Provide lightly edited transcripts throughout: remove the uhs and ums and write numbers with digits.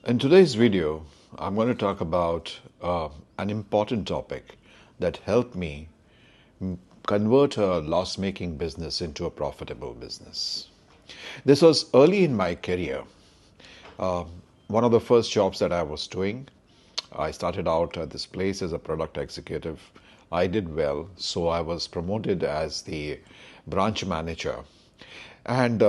In today's video, I'm going to talk about an important topic that helped me convert a loss making business into a profitable business. This was early in my career. Uh, One of the first jobs that I was doing, I started out at this place as a product executive. I did well, so I was promoted as the branch manager. And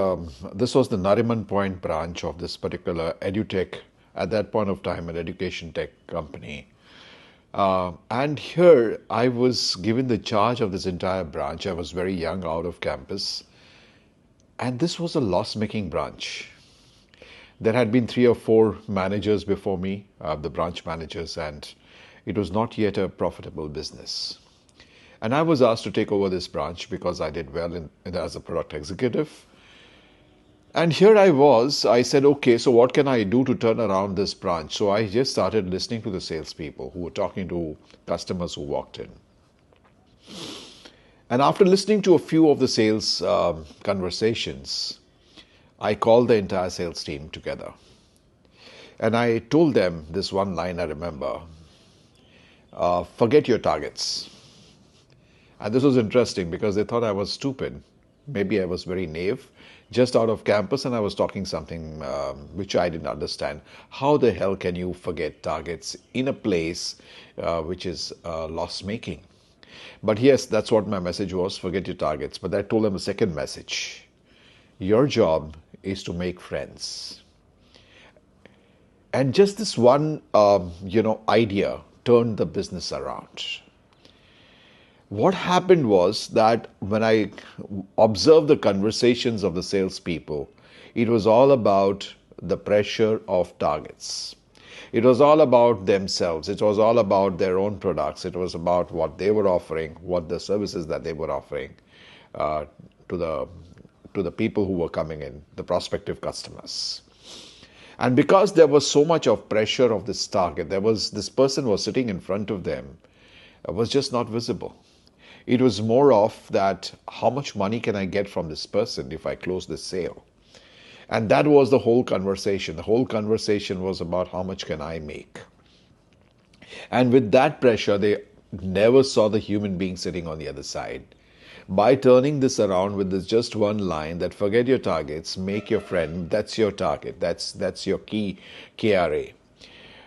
this was the Nariman Point branch of this particular edutech, at that point of time, an education tech company. And here I was given the charge of this entire branch. I was very young out of campus. And this was a loss making branch. There had been three or four managers before me, the branch managers, and it was not yet a profitable business. And I was asked to take over this branch because I did well as a product executive. And here I was, I said, okay, so what can I do to turn around this branch? So I just started listening to the salespeople who were talking to customers who walked in. And after listening to a few of the sales conversations, I called the entire sales team together. And I told them this one line I remember: forget your targets. And this was interesting because they thought I was stupid. Maybe I was very naive, just out of campus, and I was talking something which I didn't understand. How the hell can you forget targets in a place which is loss making? But yes, that's what my message was: forget your targets. But I told them a second message: your job is to make friends. And just this one, idea turned the business around. What happened was that when I observed the conversations of the salespeople, it was all about the pressure of targets. It was all about themselves. It was all about their own products. It was about what they were offering, what the services that they were offering uh, to the people who were coming in, the prospective customers. And because there was so much of pressure of this target, there was this person was sitting in front of them, was just not visible. It was more of that: how much money can I get from this person if I close this sale? And that was the whole conversation. The whole conversation was about how much can I make. And with that pressure, they never saw the human being sitting on the other side. By turning this around with this just one line, that forget your targets, make your friend, that's your target, that's your key KRA.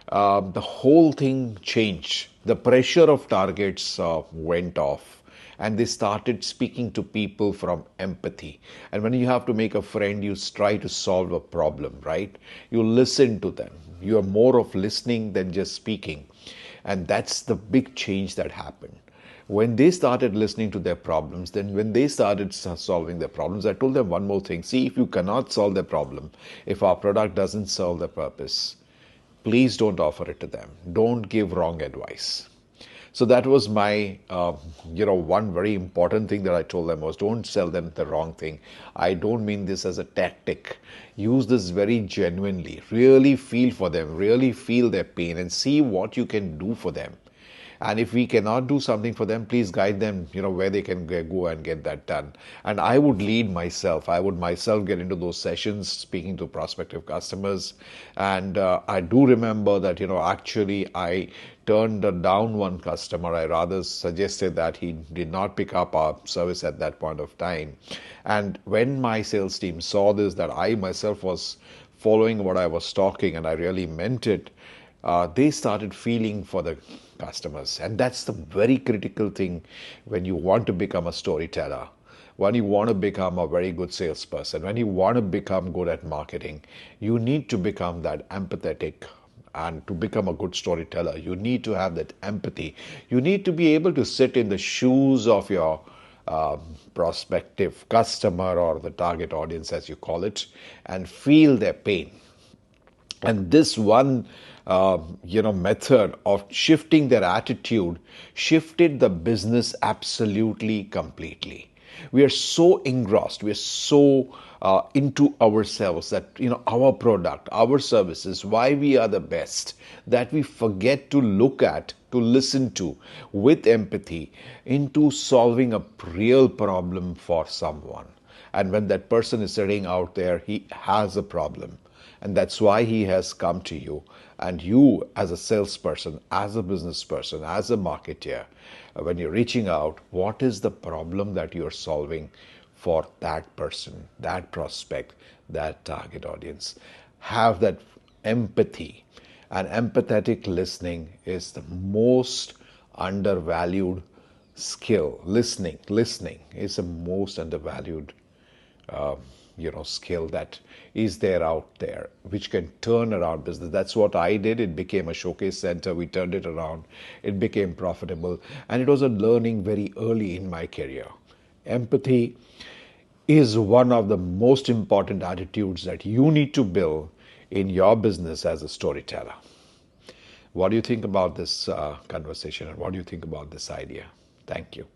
The whole thing changed. The pressure of targets went off, and they started speaking to people from empathy. And when you have to make a friend, you try to solve a problem, right? You listen to them. You are more of listening than just speaking. And that's the big change that happened. When they started listening to their problems, then when they started solving their problems, I told them one more thing: see, if you cannot solve their problem, if our product doesn't serve the purpose, please don't offer it to them. Don't give wrong advice. So that was my, one very important thing that I told them was: don't sell them the wrong thing. I don't mean this as a tactic. Use this very genuinely. Really feel for them. Really feel their pain and see what you can do for them. And if we cannot do something for them, please guide them, where they can go and get that done. And I would lead myself. I would myself get into those sessions speaking to prospective customers. And I do remember that, actually I turned down one customer. I rather suggested that he did not pick up our service at that point of time. And when my sales team saw this, that I myself was following what I was talking and I really meant it, they started feeling for the customers. And that's the very critical thing when you want to become a storyteller, when you want to become a very good salesperson, when you want to become good at marketing. You need to become that empathetic. And to become a good storyteller, you need to have that empathy. You need to be able to sit in the shoes of your prospective customer, or the target audience as you call it, and feel their pain. And this one method of shifting their attitude shifted the business absolutely completely. We are so engrossed, we are so into ourselves, that our product, our services, why we are the best, that we forget to look at, to listen to with empathy into solving a real problem for someone. And when that person is sitting out there, he has a problem. And that's why he has come to you. And you, as a salesperson, as a business person, as a marketer, when you're reaching out, what is the problem that you're solving for that person, that prospect, that target audience? Have that empathy. And empathetic listening is the most undervalued skill. Listening is the most undervalued skill that is there out there, which can turn around business. That's what I did. It became a showcase center. We turned it around. It became profitable, and it was a learning very early in my career. Empathy is one of the most important attitudes that you need to build in your business as a storyteller. What do you think about this conversation, and what do you think about this idea? Thank you.